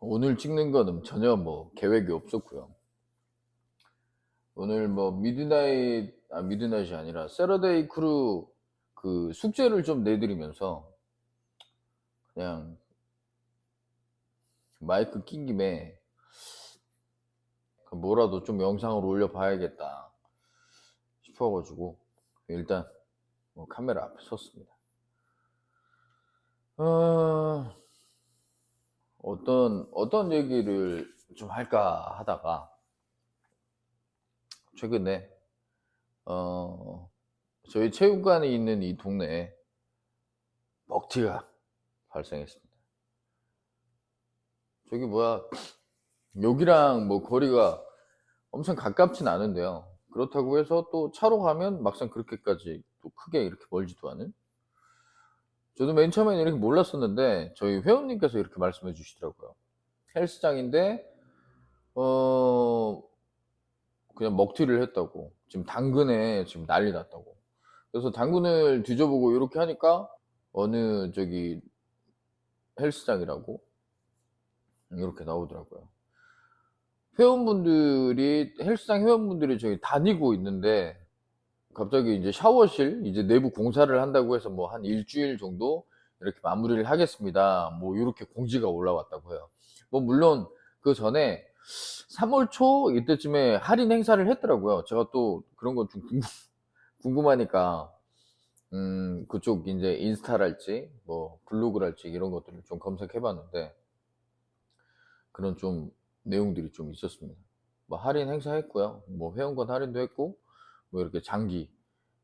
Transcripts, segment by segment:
오늘 찍는 거는 전혀 뭐 계획이 없었고요. 오늘 뭐 미드나잇이 아니라 세러데이 크루 그 숙제를 좀 내드리면서 그냥 마이크 낀 김에 뭐라도 좀 영상을 올려봐야겠다 싶어가지고 일단 뭐 카메라 앞에 섰습니다. 어, 어떤 얘기를 좀 할까 하다가 최근에 어, 저희 체육관에 있는 이 동네에 먹튀가 발생했습니다. 저기 뭐야, 여기랑 뭐 거리가 엄청 가깝진 않은데요. 그렇다고 해서 또 차로 가면 막상 그렇게까지 또 크게 이렇게 멀지도 않은? 저도 맨 처음에는 이렇게 몰랐었는데 저희 회원님께서 이렇게 말씀해 주시더라고요. 헬스장인데 어 그냥 먹튀를 했다고. 지금 당근에 지금 난리 났다고. 그래서 당근을 뒤져보고 이렇게 하니까 어느 저기 헬스장이라고 이렇게 나오더라고요. 회원분들이 헬스장 회원분들이 저기 다니고 있는데 갑자기 이제 샤워실 이제 내부 공사를 한다고 해서 뭐 한 일주일 정도 이렇게 마무리를 하겠습니다. 뭐 요렇게 공지가 올라왔다고 해요. 뭐 물론 그 전에 3월 초 이때쯤에 할인 행사를 했더라고요. 제가 또 그런 거 좀 궁금하니까 그쪽 이제 인스타랄지 뭐 블로그랄지 이런 것들을 좀 검색해 봤는데 그런 좀 내용들이 좀 있었습니다. 뭐 할인 행사했고요. 뭐 회원권 할인도 했고 뭐 이렇게 장기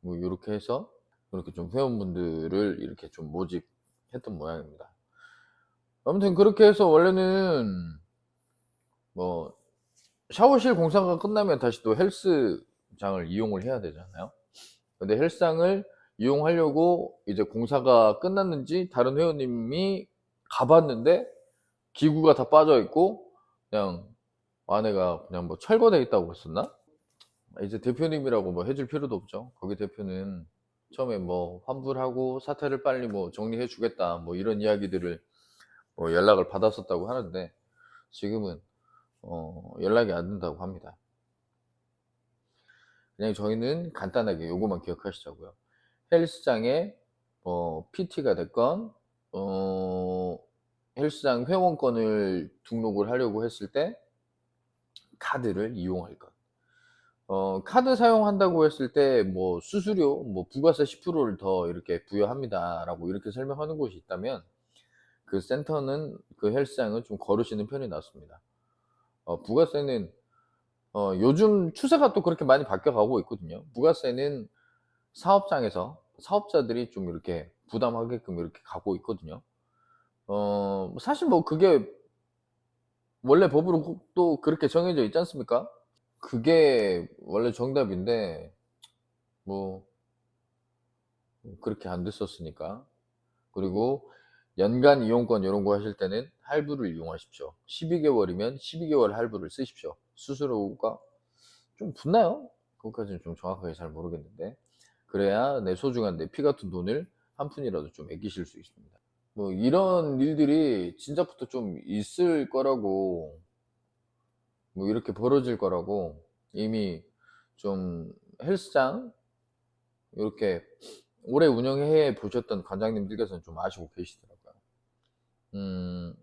뭐 요렇게 해서 그렇게 좀 회원분들을 이렇게 좀 모집했던 모양입니다. 아무튼 그렇게 해서 원래는 뭐 샤워실 공사가 끝나면 다시 또 헬스장을 이용을 해야 되잖아요. 근데 헬스장을 이용하려고 이제 공사가 끝났는지 다른 회원님이 가봤는데 기구가 다 빠져 있고 그냥 안에가 그냥 뭐 철거돼 있다고 했었나? 이제 대표님이라고 뭐 해줄 필요도 없죠. 거기 대표는 처음에 뭐 환불하고 사태를 빨리 뭐 정리해 주겠다 뭐 이런 이야기들을 뭐 연락을 받았었다고 하는데 지금은 연락이 안 된다고 합니다. 그냥 저희는 간단하게 요거만 기억하시자고요. 헬스장에 PT가 됐건 어, 헬스장 회원권을 등록을 하려고 했을 때 카드를 이용할 것. 카드 사용한다고 했을 때 뭐 수수료 뭐 부가세 10%를 더 이렇게 부여합니다라고 이렇게 설명하는 곳이 있다면 그 센터는 그 헬스장은 좀 거르시는 편이 낫습니다. 부가세는 요즘 추세가 또 그렇게 많이 바뀌어 가고 있거든요. 부가세는 사업장에서 사업자들이 좀 이렇게 부담하게끔 이렇게 가고 있거든요. 사실 뭐 그게 원래 법으로 또 그렇게 정해져 있지 않습니까? 그게 원래 정답인데 뭐 그렇게 안 됐었으니까. 그리고 연간 이용권 이런 거 하실 때는 할부를 이용하십시오. 12개월이면 12개월 할부를 쓰십시오. 수수료가 좀 붙나요? 그것까지는 좀 정확하게 잘 모르겠는데 그래야 내 소중한 내 피 같은 돈을 한 푼이라도 좀 아끼실 수 있습니다. 뭐 이런 일들이 진작부터 좀 있을 거라고 뭐 이렇게 벌어질 거라고 이미 좀 헬스장 이렇게 오래 운영해 보셨던 관장님들께서는 좀 아시고 계시더라고요. 음,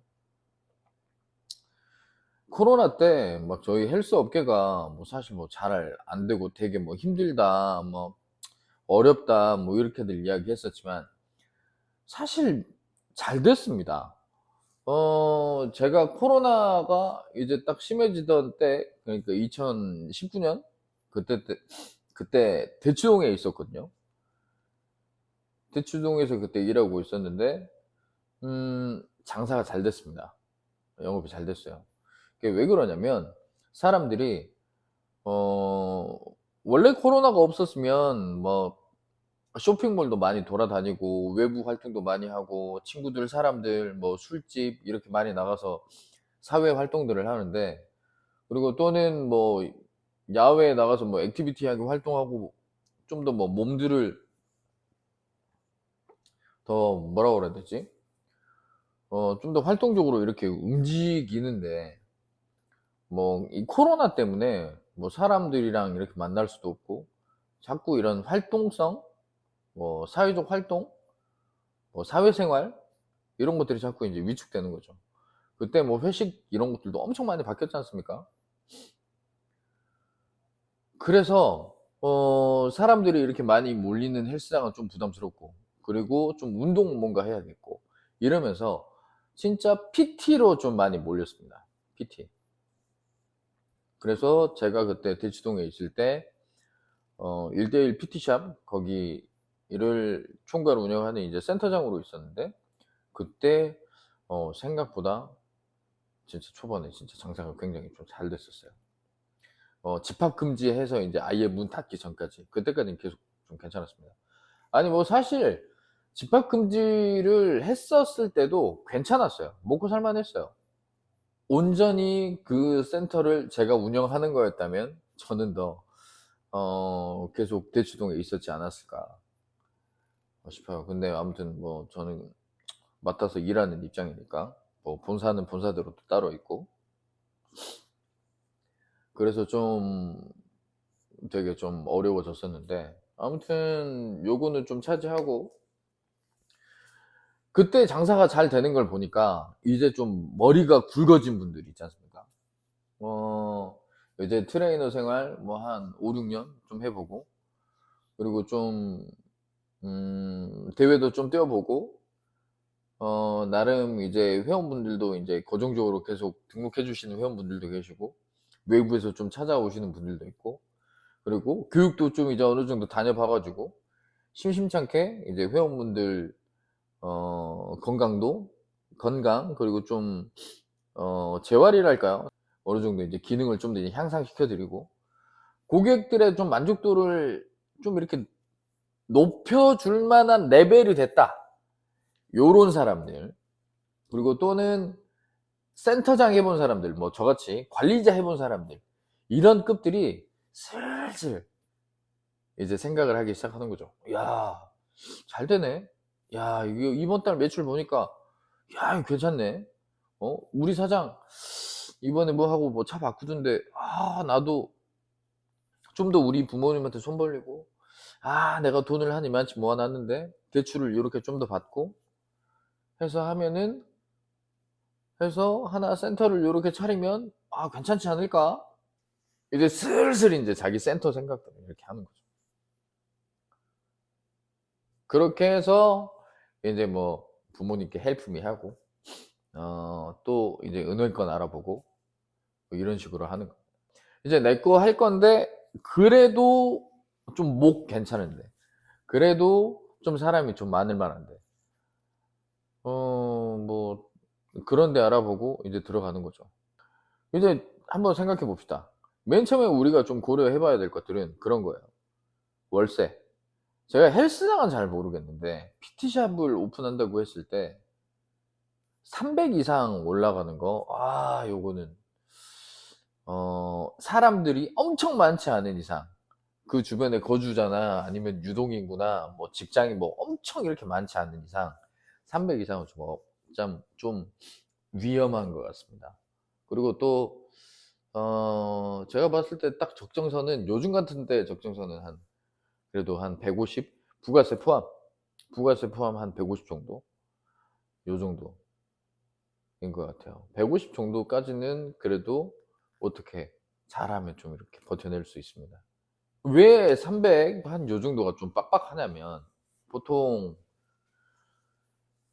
코로나 때 막 저희 헬스 업계가 뭐 사실 뭐 잘 안 되고 되게 뭐 힘들다, 뭐 어렵다, 뭐 이렇게들 이야기했었지만 사실 잘 됐습니다. 제가 코로나가 이제 딱 심해지던 때, 그러니까 2019년 그때 대치동에 있었거든요. 대치동에서 그때 일하고 있었는데 장사가 잘 됐습니다. 영업이 잘 됐어요. 그게 왜 그러냐면 사람들이 어 원래 코로나가 없었으면 뭐 쇼핑몰도 많이 돌아다니고 외부 활동도 많이 하고 친구들 사람들 뭐 술집 이렇게 많이 나가서 사회 활동들을 하는데 그리고 또는 뭐 야외에 나가서 뭐 액티비티하게 활동하고 좀 더 뭐 몸들을 더 뭐라 그래야 되지? 좀 더 활동적으로 이렇게 움직이는데, 뭐 이 코로나 때문에 뭐 사람들이랑 이렇게 만날 수도 없고, 자꾸 이런 활동성, 뭐 사회적 활동, 뭐 사회생활 이런 것들이 자꾸 이제 위축되는 거죠. 그때 뭐 회식 이런 것들도 엄청 많이 바뀌었지 않습니까? 그래서 사람들이 이렇게 많이 몰리는 헬스장은 좀 부담스럽고, 그리고 좀 운동 뭔가 해야겠고, 이러면서 진짜 PT로 좀 많이 몰렸습니다. PT. 그래서 제가 그때 대치동에 있을 때 1:1 PT샵 거기를 총괄 운영하는 이제 센터장으로 있었는데, 그때 생각보다 진짜 초반에 진짜 장사가 굉장히 좀 잘 됐었어요. 집합 금지해서 인제 아예 문 닫기 전까지, 그때까지는 계속 좀 괜찮았습니다. 아니 뭐 사실 집합 금지를 했었을 때도 괜찮았어요. 먹고 살 만했어요. 온전히 그 센터를 제가 운영하는 거였다면 저는 더 계속 대치동에 있었지 않았을까 싶어요. 근데 아무튼 뭐 저는 맡아서 일하는 입장이니까, 뭐 본사는 본사대로 또 따로 있고, 그래서 좀 되게 좀 어려워졌었는데, 아무튼 요거는 좀 차지하고, 그때 장사가 잘 되는 걸 보니까 이제 좀 머리가 굵어진 분들이 있지 않습니까? 어 이제 트레이너 생활 뭐 한 5-6년 좀 해 보고, 그리고 좀 대회도 좀 뛰어 보고, 나름 이제 회원분들도 인제 고정적으로 계속 등록해 주시는 회원분들도 계시고, 외부에서 좀 찾아오시는 분들도 있고, 그리고 교육도 좀 이제 어느 정도 다녀 봐 가지고 심심찮게 이제 회원분들 건강, 그리고 좀 재활이랄까요? 어느 정도 이제 기능을 좀 더 향상시켜 드리고, 고객들의 좀 만족도를 좀 이렇게 높여 줄 만한 레벨이 됐다. 요런 사람들, 그리고 또는 센터장 해본 사람들, 뭐 저같이 관리자 해본 사람들, 이런 급들이 슬슬 이제 생각을 하기 시작하는 거죠. '야 잘 되네. 야 이거 이번 달 매출 보니까, 야 이거 괜찮네. 우리 사장 이번에 뭐 하고 뭐 차 바꾸던데, 아 나도 좀 더 우리 부모님한테 손 벌리고, 아 내가 돈을 한 이만치 모아 놨는데 대출을 요렇게 좀 더 받고 해서 하면은, 해서 하나 센터를 요렇게 차리면 아 괜찮지 않을까?' 이제 슬슬 인제 자기 센터 생각들을 이렇게 하는 거죠. 그렇게 해서 인제 뭐 부모님께 헬프미 하고, 또 이제 은행권 알아보고, 뭐 이런 식으로 하는 거. 이제 내 거 할 건데, 그래도 좀 목 괜찮은데, 그래도 좀 사람이 좀 많을 만한데, 뭐 그런 데 알아보고 이제 들어가는 거죠. 이제 한번 생각해 봅시다. 맨 처음에 우리가 좀 고려해 봐야 될 것들은 그런 거예요. 월세. 제가 헬스장은 잘 모르겠는데 PT샵을 오픈한다고 했을 때 300 이상 올라가는 거, 요거는 사람들이 엄청 많지 않은 이상, 그 주변에 거주자나 아니면 유동인구나 뭐 직장이 뭐 엄청 이렇게 많지 않은 이상 300 이상은 좀 위험한 것 같습니다. 그리고 또 제가 봤을 때 딱 적정선은, 요즘 같은 때 적정선은 한, 그래도 한 150, 부가세 포함, 부가세 포함 한 150 정도, 요 정도인 것 같아요. 150 정도까지는 그래도 어떻게 잘하면 좀 이렇게 버텨낼 수 있습니다. 왜 300 한 요 정도가 좀 빡빡하냐면, 보통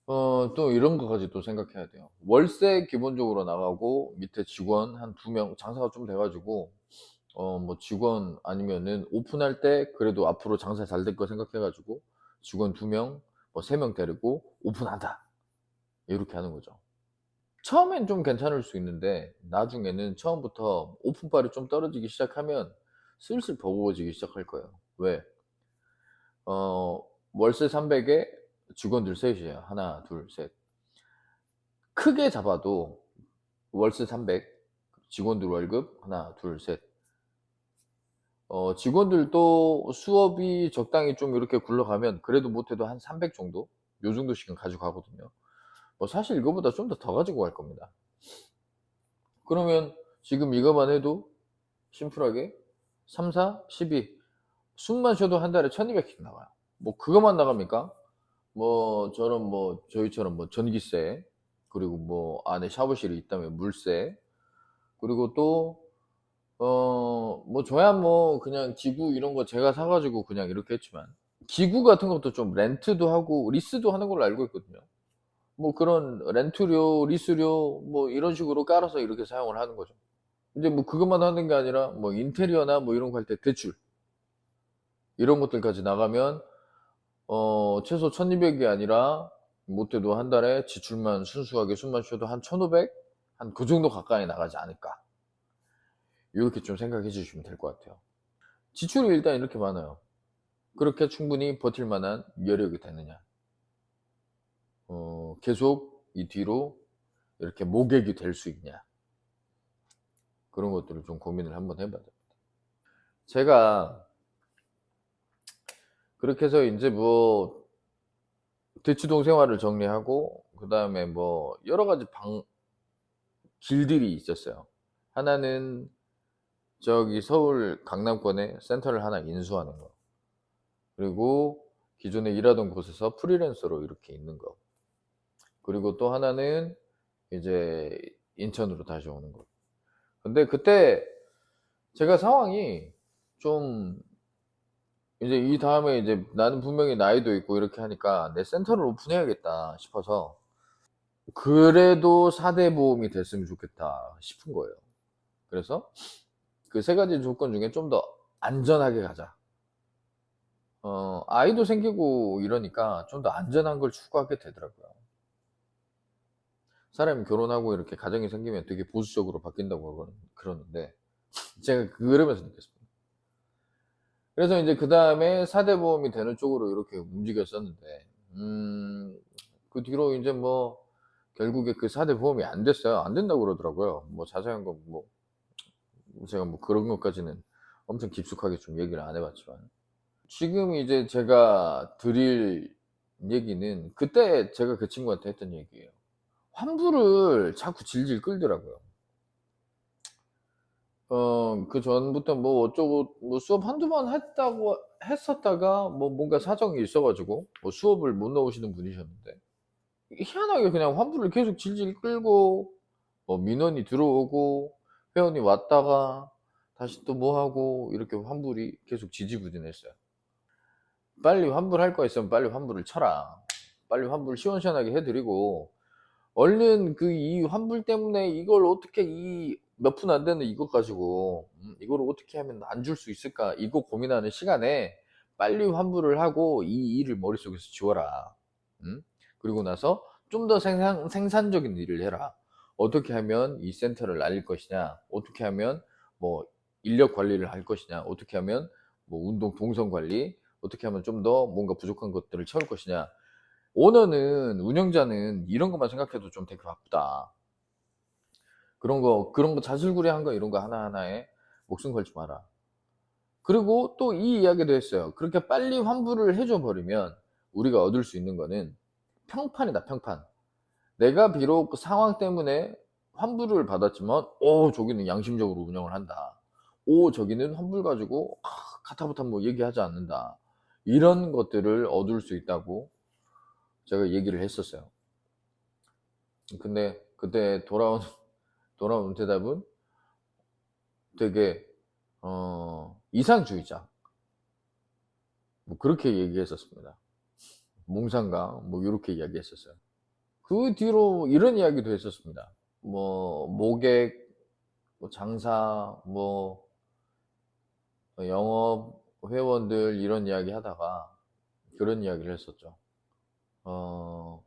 또 이런 것까지 또 생각해야 돼요. 월세 기본적으로 나가고, 밑에 직원 한 2명, 장사가 좀 돼 가지고 뭐 직원 아니면은 오픈할 때 그래도 앞으로 장사 잘 될 거 생각해 가지고 직원 2 명, 뭐 3명 데리고 오픈한다, 요렇게 하는 거죠. 처음엔 좀 괜찮을 수 있는데 나중에는, 처음부터 오픈빨이 좀 떨어지기 시작하면 슬슬 버거워지기 시작할 거예요. 왜? 어 월세 300에 직원들 셋 이에요. 하나 둘 셋. 크게 잡아도 월세 300, 직원들 월급 하나 둘 셋. 직원들도 수업이 적당히 좀 이렇게 굴러가면 그래도 못해도 한 300 정도, 요 정도씩은 가져가거든요. 사실 이거보다 좀 더 가지고 갈 겁니다. 그러면 지금 이거만 해도 심플하게 3, 4, 12 숨만 쉬어도 한 달에 1,200씩 나와요. 뭐 그것만 나갑니까? 뭐 저런 뭐 저희처럼 뭐 전기세, 그리고 뭐 안에 샤워실이 있다면 물세, 그리고 또 뭐 저야 뭐 그냥 기구 이런 거 제가 사 가지고 그냥 이렇게 했지만, 기구 같은 것도 좀 렌트도 하고 리스도 하는 걸로 알고 있거든요. 뭐 그런 렌트료, 리스료 뭐 이런 식으로 깔아서 이렇게 사용을 하는 거죠. 근데 뭐 그것만 하는 게 아니라 뭐 인테리어나 뭐 이런 거 할 때 대출 이런 것들까지 나가면 최소 1,200이 아니라 못해도 한 달에 지출만 순수하게 숨만 쉬어도 한 1,500, 한 그 정도 가까이 나가지 않을까. 요렇게 좀 생각해 주시면 될 것 같아요. 지출이 일단 이렇게 많아요. 그렇게 충분히 버틸 만한 여력이 되느냐. 계속 이 뒤로 이렇게 모객이 될 수 있냐. 그런 것들을 좀 고민을 한번 해 봐야 됩니다. 제가 그렇게 해서 인제 뭐 대치동 생활을 정리하고 그다음에 뭐 여러 가지 길들이 있었어요. 하나는 저기 서울 강남권에 센터를 하나 인수하는 거. 그리고 기존에 일하던 곳에서 프리랜서로 이렇게 있는 거. 그리고 또 하나는 이제 인천으로 다시 오는 거. 근데 그때 제가 상황이 좀 이제 이 다음에 이제 나는 분명히 나이도 있고 이렇게 하니까 '내 센터를 오픈해야겠다.' 싶어서 '그래도 4대 보험이 됐으면 좋겠다.' 싶은 거예요. 그래서 그 세 가지 조건 중에 좀 더 안전하게 가자. 아이도 생기고 이러니까 좀 더 안전한 걸 추구하게 되더라고요. 사람이 결혼하고 이렇게 가정이 생기면 되게 보수적으로 바뀐다고 그러는데 제가 그러면서 느꼈습니다. 그래서 인제 그다음에 4대 보험이 되는 쪽으로 이렇게 움직였었는데 그 뒤로 인제 뭐 결국에 그 4대 보험이 안 됐어요. 안 된다고 그러더라고요. 뭐 자세한 건 뭐 제가 뭐 그런 것까지는 엄청 깊숙하게 좀 얘기를 안 해 봤지만, 지금 이제 제가 드릴 얘기는 그때 제가 그 친구한테 했던 얘기예요. 환불을 자꾸 질질 끌더라고요. 그전부터 뭐 어쩌고 뭐 수업 한두 번 했었다가 뭐 뭔가 사정이 있어 가지고 뭐 수업을 못 나오시는 분이셨는데, 희한하게 그냥 환불을 계속 질질 끌고 뭐 민원이 들어오고 회원이 왔다가 다시 또 뭐 하고 이렇게 환불이 계속 지지부진했어요. "빨리 환불할 거 있으면 빨리 환불을 쳐라. 빨리 환불 시원시원하게 해 드리고 얼른 그 이 환불 때문에 이걸 어떻게 이 몇 푼 안 되는 이것 가지고 '이거를 어떻게 하면 안 줄 수 있을까?' 이거 고민하는 시간에 빨리 환불을 하고 이 일을 머릿속에서 지워라. 음? 그리고 나서 좀 더 생산적인 일을 해라. 어떻게 하면 이 센터를 날릴 것이냐? 어떻게 하면 뭐 인력 관리를 할 것이냐? 어떻게 하면 뭐 운동 동선 관리, 어떻게 하면 좀 더 뭔가 부족한 것들을 채울 것이냐?' 오너는 운영자는 이런 것만 생각해도 좀 되게 바쁘다. 그런 거 자질구레한 거 이런 거 하나하나에 목숨 걸지 마라. 그리고 또 이 이야기도 했어요. 그렇게 빨리 환불을 해줘 버리면 우리가 얻을 수 있는 거는 평판이다, 평판. 내가 비록 그 상황 때문에 환불을 받았지만 저기는 양심적으로 운영을 한다. 저기는 환불 가지고 가타부타 뭐 얘기하지 않는다. 이런 것들을 얻을 수 있다고 제가 얘기를 했었어요. 근데 그때 돌아온 대답은 되게 이상주의자 뭐 그렇게 얘기했었습니다. 몽상가 뭐 요렇게 이야기했었어요. 그 뒤로 이런 이야기도 했었습니다. 뭐 모객, 뭐 장사, 뭐 영업 회원들 이런 이야기 하다가 그런 이야기를 했었죠. 어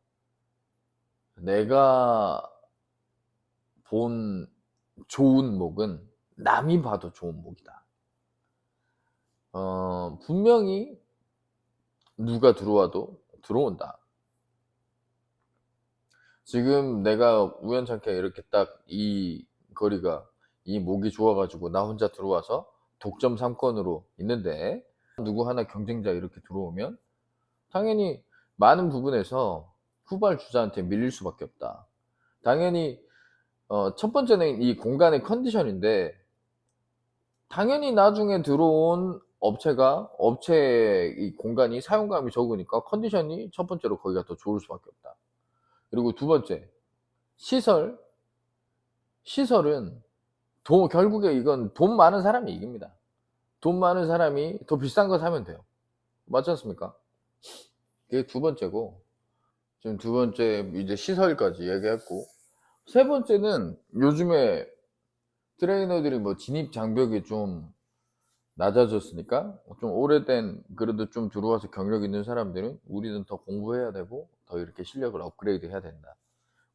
"내가 본 좋은 목은 남이 봐도 좋은 목이다. 분명히 누가 들어와도 들어온다. 지금 내가 우연찮게 이렇게 딱 이 거리가 이 목이 좋아 가지고 나 혼자 들어와서 독점 상권으로 있는데 누구 하나 경쟁자 이렇게 들어오면 당연히 많은 부분에서 후발주자한테 밀릴 수밖에 없다. 당연히 첫 번째는 이 공간의 컨디션인데, 당연히 나중에 들어온 업체의 이 공간이 사용감이 적으니까 컨디션이 첫 번째로 거기가 더 좋을 수밖에 없다. 그리고 두 번째, 시설. 시설은 결국에 이건 돈 많은 사람이 이깁니다. 돈 많은 사람이 더 비싼 거 사면 돼요. 맞지 않습니까? 그게 두 번째고, 지금 두 번째 이제 시설까지 얘기했고, 세 번째는 요즘에 트레이너들이 뭐 진입 장벽이 좀 낮아졌으니까, 좀 오래된, 그래도 좀 들어와서 경력 있는 사람들은 우리는 더 공부해야 되고 더 이렇게 실력을 업그레이드 해야 된다,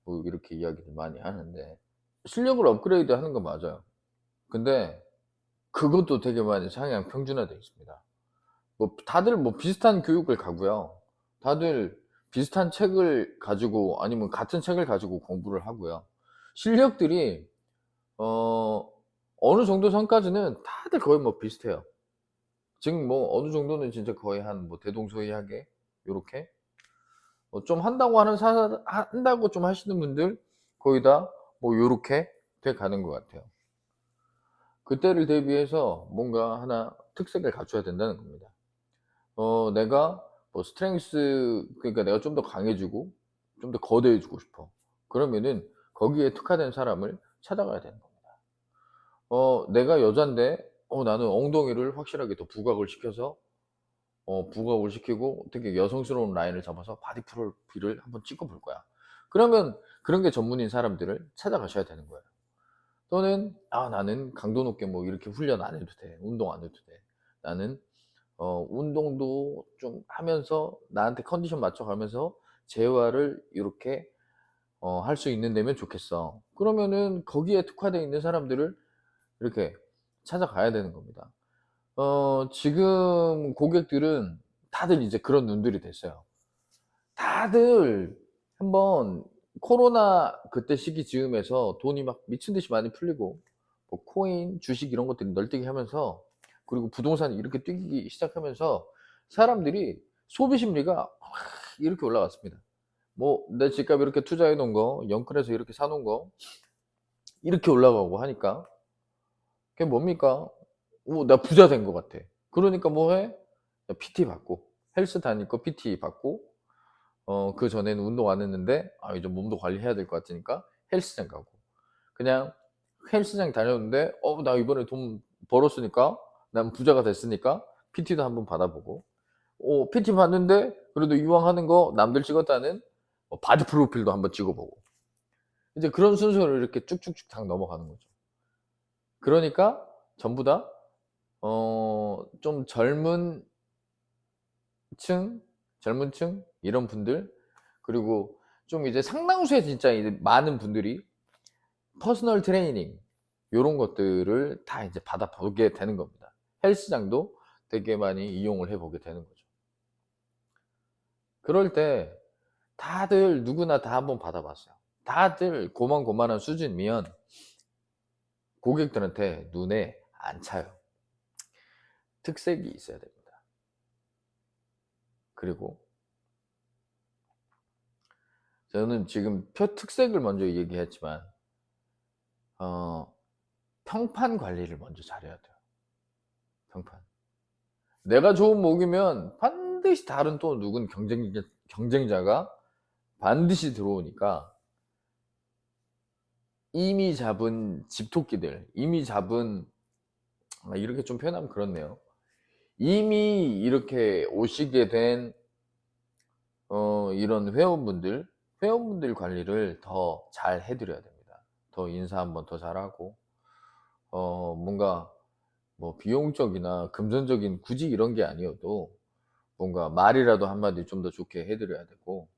뭐 이렇게 이야기를 많이 하는데, 실력을 업그레이드 하는 건 맞아요. 근데 그것도 되게 많이 상향 평준화되어 있습니다. 뭐 다들 뭐 비슷한 교육을 가고요. 다들 비슷한 책을 가지고, 아니면 같은 책을 가지고 공부를 하고요. 실력들이 어 어느 정도 선까지는 다들 거의 뭐 비슷해요. 즉 뭐 어느 정도는 진짜 거의 한 뭐 대동소이하게 요렇게 좀 한다고 좀 하시는 분들 거의 다 뭐 요렇게 돼 가는 것 같아요. 그때를 대비해서 뭔가 하나 특색을 갖춰야 된다는 겁니다. 내가 뭐 스트렝스, 그러니까 내가 좀 더 강해지고 좀 더 거대해지고 싶어. 그러면은 거기에 특화된 사람을 찾아가야 되는 겁니다. 내가 여잔데 나는 엉덩이를 확실하게 더 부각을 시켜서 부각을 시키고 되게 여성스러운 라인을 잡아서 바디 프로필을 한번 찍어 볼 거야. 그러면 그런 게 전문인 사람들을 찾아가셔야 되는 거예요. 또는 나는 강도 높게 뭐 이렇게 훈련 안 해도 돼. 운동 안 해도 돼. 나는 운동도 좀 하면서 나한테 컨디션 맞춰 가면서 재활을 이렇게 할 수 있는 데면 좋겠어. 그러면은 거기에 특화되어 있는 사람들을 이렇게 찾아가야 되는 겁니다. 지금 고객들은 다들 이제 그런 눈들이 됐어요. 다들 한번 코로나 그때 시기 즈음에서 돈이 막 미친 듯이 많이 풀리고 뭐 코인, 주식 이런 것들이 널뛰기 하면서, 그리고 부동산이 이렇게 뛰기 시작하면서 사람들이 소비 심리가 확 이렇게 올라갔습니다. 뭐 내 집값 이렇게 투자해 놓은 거, 영끌해서 이렇게 사 놓은 거 이렇게 올라가고 하니까 그게 뭡니까? 나 부자 된 것 같아. 그러니까 뭐 해? PT 받고, 헬스 다니고 PT 받고, 그전에는 운동 안 했는데 이제 몸도 관리해야 될 것 같으니까 헬스장 가고, 그냥 헬스장 다녔는데 나 이번에 돈 벌었으니까, 난 부자가 됐으니까 PT도 한번 받아보고, PT 받는데 그래도 이왕 하는 거 남들 찍었다는 바디 프로필도 한번 찍어보고, 이제 그런 순서를 이렇게 쭉쭉쭉 다 넘어가는 거죠. 그러니까 전부 다 좀 젊은 층 이런 분들, 그리고 좀 이제 상당수의 진짜 이제 많은 분들이 퍼스널 트레이닝 요런 것들을 다 이제 받아보게 되는 겁니다. 헬스장도 되게 많이 이용을 해 보게 되는 거죠. 그럴 때 다들 누구나 다 한번 받아봤어요. 다들 고만고만한 수준이면 고객들한테 눈에 안 차요. 특색이 있어야 됩니다. 그리고 저는 지금 특색을 먼저 얘기했지만 어 평판 관리를 먼저 잘해야 돼요. 평판. 내가 좋은 목이면 반드시 다른 또 누군 경쟁자가 반드시 들어오니까, 이미 잡은 집토끼들, 이미 잡은, 이렇게 좀 표현하면 그렇네요. 이미 이렇게 오시게 된 이런 회원분들 관리를 더 잘 해드려야 됩니다. 더 인사 한번 더 잘하고, 뭔가 뭐 비용적이나 금전적인 굳이 이런 게 아니어도 뭔가 말이라도 한마디 좀 더 좋게 해드려야 되고,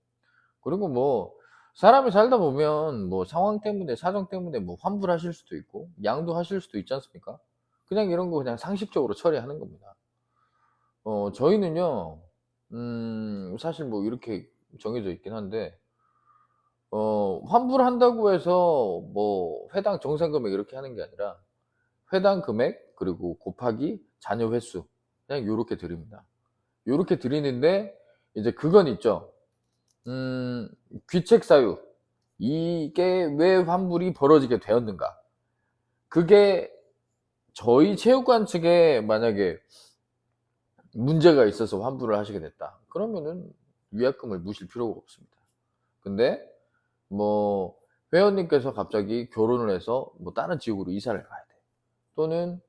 그리고 뭐 사람이 살다 보면 뭐 상황 때문에, 사정 때문에 뭐 환불하실 수도 있고 양도하실 수도 있지 않습니까? 그냥 이런 거 그냥 상식적으로 처리하는 겁니다. 저희는요, 사실 뭐 이렇게 정해져 있긴 한데, 환불한다고 해서 뭐 회당 정산 금액 이렇게 하는 게 아니라 회당 금액 그리고 곱하기 자녀 횟수, 그냥 요렇게 드립니다. 요렇게 드리는데, 이제 그건 있죠. 음, 귀책 사유. 이게 왜 환불이 벌어지게 되었는가? 그게 저희 체육관 측에 만약에 문제가 있어서 환불을 하시게 됐다. 그러면은 위약금을 무실 필요가 없습니다. 근데 뭐 회원님께서 갑자기 결혼을 해서 뭐 다른 지역으로 이사를 가야 돼. 또는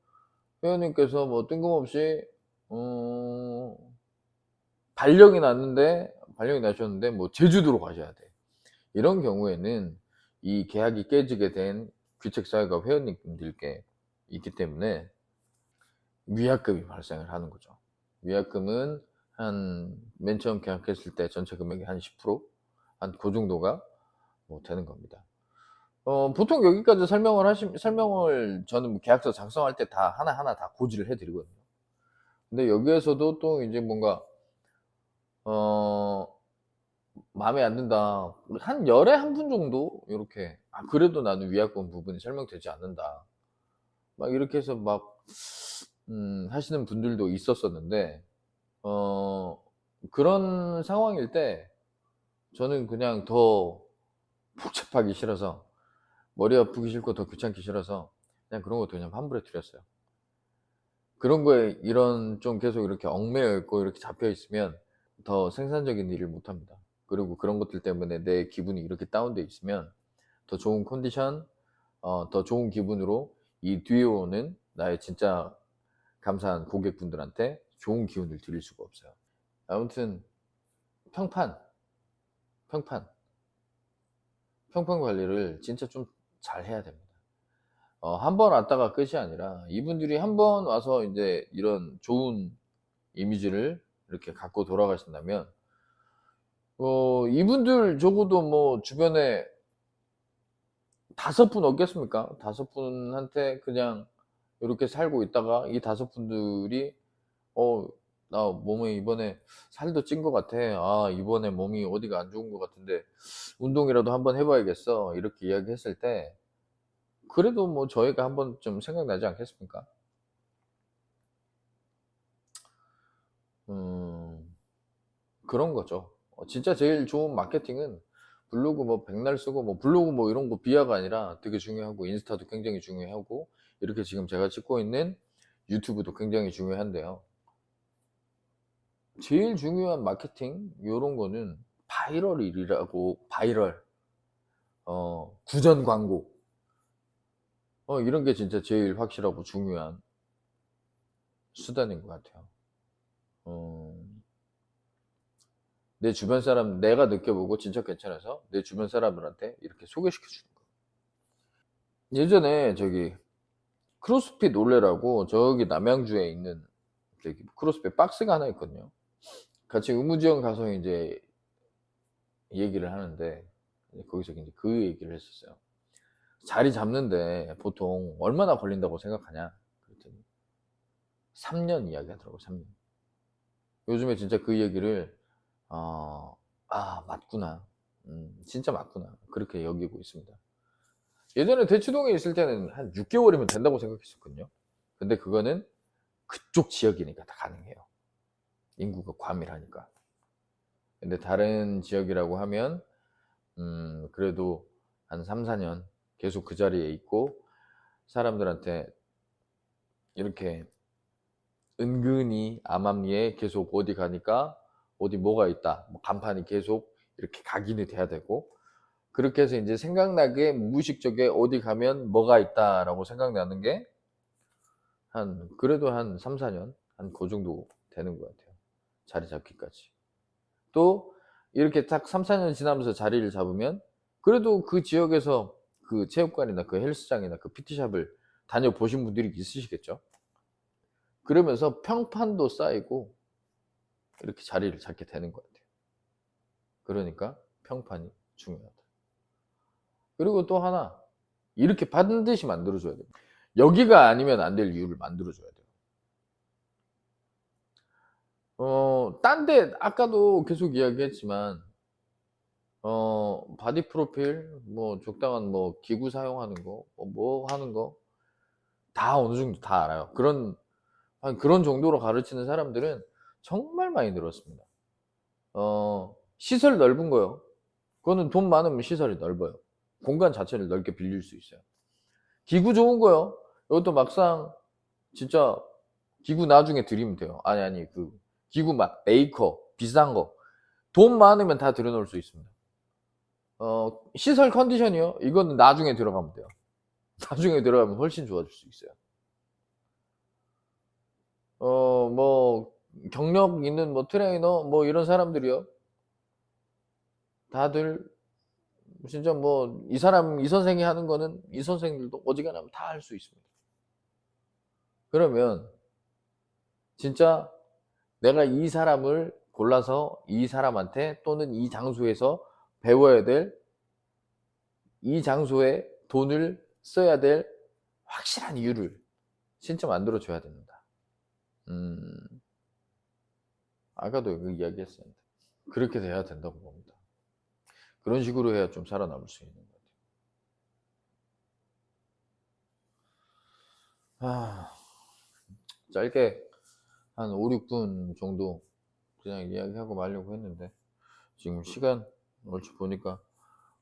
회원님께서 뭐 뜬금없이 어 발령이 나셨는데 뭐 제주도로 가셔야 돼. 이런 경우에는 이 계약이 깨지게 된 귀책 사유가 회원님들께 있기 때문에 위약금이 발생을 하는 거죠. 위약금은 한 맨 처음 계약했을 때 전체 금액의 한 10%, 한 고 정도가 뭐 되는 겁니다. 보통 여기까지 설명을 저는 뭐 계약서 작성할 때 다 하나하나 다 고지를 해 드리거든요. 근데 여기에서도 또 이제 뭔가 어 마음에 안 든다. 한 열에 한 분 정도 요렇게 '아 그래도 나는 위약금 부분이 설명되지 않는다.' 막 이렇게 해서 막 하시는 분들도 있었었는데 어 그런 상황일 때 저는 그냥 더 복잡하기 싫어서, 머리 아프기 싫고 더 귀찮기 싫어서 그냥 그런 것도 그냥 환불해 드렸어요. 그런 거에 이런 좀 계속 이렇게 얽매여 있고 이렇게 잡혀 있으면 더 생산적인 일을 못 합니다. 그리고 그런 것들 때문에 내 기분이 이렇게 다운돼 있으면 더 좋은 컨디션, 더 좋은 기분으로 이 뒤에 오는 나의 진짜 감사한 고객분들한테 좋은 기운을 드릴 수가 없어요. 아무튼 평판, 평판, 평판 관리를 진짜 좀 잘해야 됩니다. 한 번 왔다가 끝이 아니라 이분들이 한 번 와서 인제 이런 좋은 이미지를 이렇게 갖고 돌아가신다면 이분들 적어도 뭐 주변에 5분 없겠습니까? 5 분한테 그냥 요렇게 살고 있다가 이 5 분들이 "어 나 몸에 이번에 살도 찐 것 같아. 아 이번에 몸이 어디가 안 좋은 것 같은데 운동이라도 한번 해 봐야겠어." 이렇게 이야기했을 때 그래도 뭐 저희가 한 번쯤 생각나지 않겠습니까? 음 그런 거죠. 진짜 제일 좋은 마케팅은 블로그 뭐 백날 쓰고 뭐 블로그 뭐 이런 거 비하가 아니라 되게 중요하고 인스타도 굉장히 중요하고 이렇게 지금 제가 찍고 있는 유튜브도 굉장히 중요한데요. 제일 중요한 마케팅 요런 거는 바이럴이라고, 바이럴, 구전 광고, 이런 게 진짜 제일 확실하고 중요한 수단인 것 같아요. 어 내 주변 사람 내가 느껴보고 진짜 괜찮아서 내 주변 사람들한테 이렇게 소개시켜 주는 거. 예전에 저기 크로스핏 올레라고 저기 남양주에 있는 저기 크로스핏 박스가 하나 있거든요. 같이 의무지원 가서 인제 얘기를 하는데 이제 거기서 인제 그 얘기를 했었어요. "자리 잡는데 보통 얼마나 걸린다고 생각하냐?" 그랬더니 3년 이야기하더라고요, 3 년. 요즘에 진짜 그 얘기를 어 '아 맞구나. 진짜 맞구나.' 그렇게 여기고 있습니다. 예전에 대치동에 있을 때는 한 6 개월이면 된다고 생각했었거든요. 근데 그거는 그쪽 지역이니까 다 가능해요. 인구가 과밀하니까. 근데 다른 지역이라고 하면 그래도 한 3-4년 계속 그 자리에 있고 사람들한테 이렇게 은근히 암암리에 계속 어디 가니까 어디 뭐가 있다, 뭐 간판이 계속 이렇게 각인이 돼야 되고, 그렇게 해서 인제 생각나게 무의식적에 '어디 가면 뭐가 있다.'라고 생각나는 게 한 그래도 한 3-4년 한 고 정도 되는 것 같아요, 자리 잡기까지. 또 이렇게 딱 3-4년 지나면서 자리를 잡으면 그래도 그 지역에서 그 체육관이나 그 헬스장이나 그 PT샵을 다녀보신 분들이 있으시겠죠. 그러면서 평판도 쌓이고 이렇게 자리를 잡게 되는 것 같아요. 그러니까 평판이 중요하다. 그리고 또 하나, 이렇게 반드시 만들어 줘야 돼요. 여기가 아니면 안 될 이유를 만들어 줘야 돼요. 딴 데 아까도 계속 이야기했지만 바디 프로필 뭐 적당한 뭐 기구 사용하는 거 뭐 하는 거 다 어느 정도 다 알아요. 그런 정도로 가르치는 사람들은 정말 많이 늘었습니다. 어 시설 넓은 거요. 그거는 돈 많으면 시설이 넓어요. 공간 자체를 넓게 빌릴 수 있어요. 기구 좋은 거요. 이것도 막상 진짜 기구 나중에 드리면 돼요. 아니 그 기구 막 메이커 비싼 거 돈 많으면 다 들여놓을 수 있습니다. 시설 컨디션이요. 이거는 나중에 들어가면 돼요. 나중에 들어가면 훨씬 좋아질 수 있어요. 뭐 경력 있는 뭐 트레이너 뭐 이런 사람들이요. 다들 진짜 뭐 이 사람 이 선생이 하는 거는 이 선생들도 어지간하면 다 할 수 있습니다. 그러면 진짜 내가 이 사람을 골라서 이 사람한테 또는 이 장소에서 배워야 될 이 장소에 돈을 써야 될 확실한 이유를 진짜 만들어 줘야 됩니다. 음, 아까도 그 이야기했었는데 그렇게 돼야 된다고 봅니다. 그런 식으로 해야 좀 살아남을 수 있는 것 같아요. 짧게 한 5, 6분 정도 그냥 이야기하고 말려고 했는데 지금 시간 얼추 보니까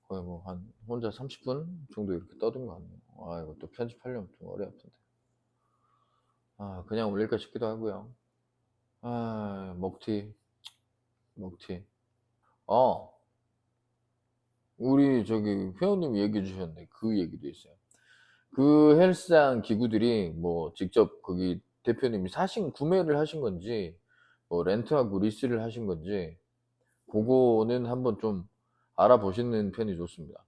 거의 뭐 한 혼자 30분 정도 이렇게 떠든 것 같네요. 이거 또 편집하려면 좀 어려 아픈데. 그냥 올릴까 싶기도 하고요. 먹튀, 먹튀. 어, 우리 저기 회원님이 얘기해 주셨는데 그 얘기도 있어요. 그 헬스장 기구들이 뭐 직접 거기 대표님이 구매를 하신 건지 뭐 렌트하고 리스를 하신 건지 그거는 한번 좀 알아보시는 편이 좋습니다.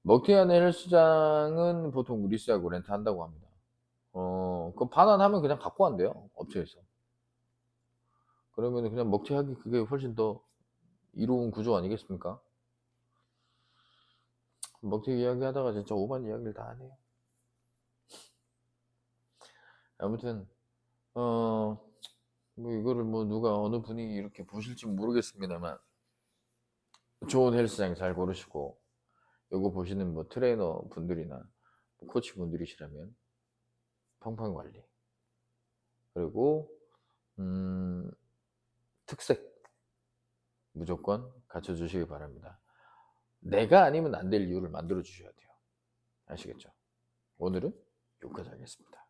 먹튀하는 헬스장은 보통 리스하고 렌트한다고 합니다. 그 반환하면 그냥 갖고 간대요, 업체에서. 그러면은 그냥 먹튀하기 그게 훨씬 더 이로운 구조 아니겠습니까? 먹튀 이야기하다가 진짜 오만 이야기를 다 하네요. 아무튼 뭐 이거를 뭐 누가 어느 분이 이렇게 보실지 모르겠습니다만 좋은 헬스장 잘 고르시고 요거 보시는 뭐 트레이너 분들이나 코치 분들이시라면 팡팡 관리 그리고 음 특색 무조건 갖춰 주시기 바랍니다. 내가 아니면 안 될 이유를 만들어 주셔야 돼요. 아시겠죠? 오늘은 여기까지 하겠습니다.